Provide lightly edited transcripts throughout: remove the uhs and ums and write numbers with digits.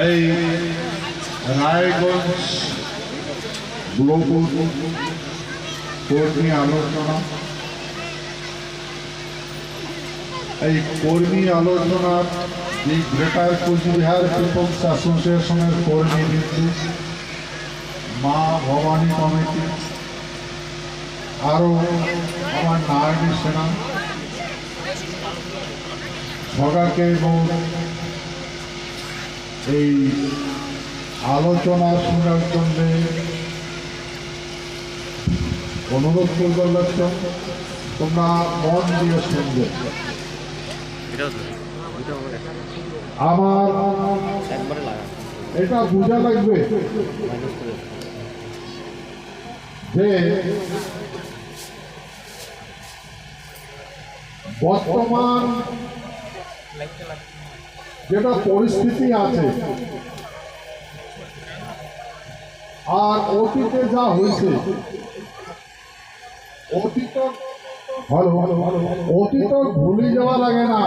এই রায়গঞ্জ ব্লক কর্মী আলোচনা, এই কর্মী আলোচনার এই গ্রেটার কোচবিহার পিপলস অ্যাসোসিয়েশনের কর্মী কিন্তু মা ভবানী কমিটি, আরও আমার নারায়ণী সেনা সবাইকে এবং এই আলোচনা শোনার জন্য অনুরোধ করবার লক্ষ্য তোমরা মন দিয়ে শুনবে। আমার এটা বোঝা লাগবে যে বর্তমান যেটা পরিস্থিতি আছে আর অতীতে যা হয়েছে, অতীত ভুলে যাওয়া লাগে না।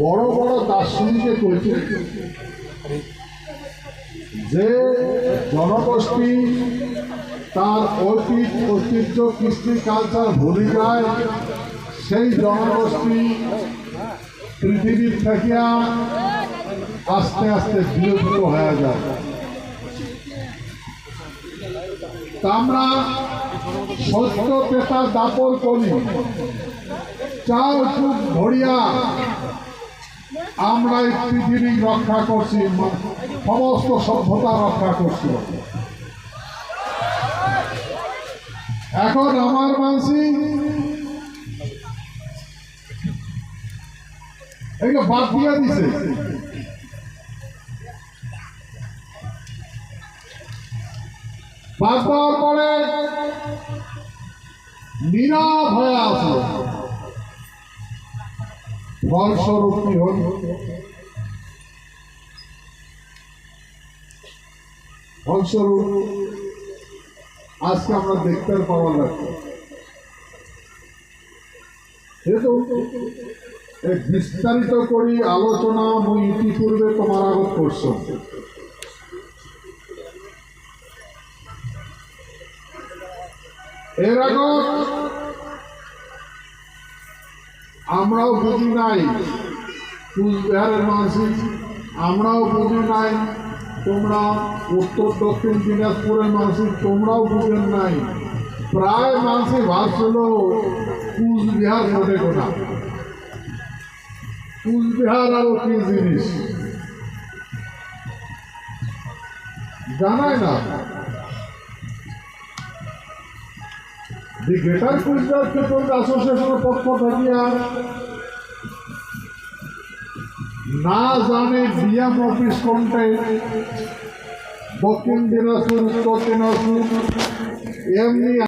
বড় বড় দার্শনিকে করেছে যে জনগোষ্ঠী তার অতীত ঐতিহ্য কৃষ্টি কালচার ভুলে যায়, সেই জনগোষ্ঠী পৃথিবীর থেকে আস্তে আস্তে বিলুপ্ত হয়ে যায়। আমরা সত্য পেতা দাপর করি, চাও যুগ ধরিয়া আমরা এই পৃথিবী রক্ষা করছি, সমস্ত সভ্যতা রক্ষা করছি। এখন আমার মানসি এগুলো বাদ দিয়ে দিছে। বাদ দেওয়ার পরে নীরব হয়ে আসলো। ফলস্বরূপ কি হল? ফলস্বরূপ আজকে আমরা দেখতে পাওয়া যাচ্ছে বিস্তারিত করি আলোচনা মুই ইতিপূর্বে তোমার আগত করছ। এর আগত আমরাও বুঝি নাই, কুচবিহারের মানুষ আমরাও বুঝি নাই, তোমরা উত্তর দক্ষিণ দিনাজপুরের মানুষ তোমরাও বুঝেন নাই। প্রায় মানুষই ভাবছিল কুচবিহার ঘটে কোথা, কুচবিহার আরো কি জিনিস জানায় না। দি গ্রেটার কুচবিহার পিপলস অ্যাসোসিয়েশনের পক্ষ থেকে না জানে ডিএম অফিস কোনটা, দক্ষিণ দিনাজপুর উত্তর দিনাজপুর এমনি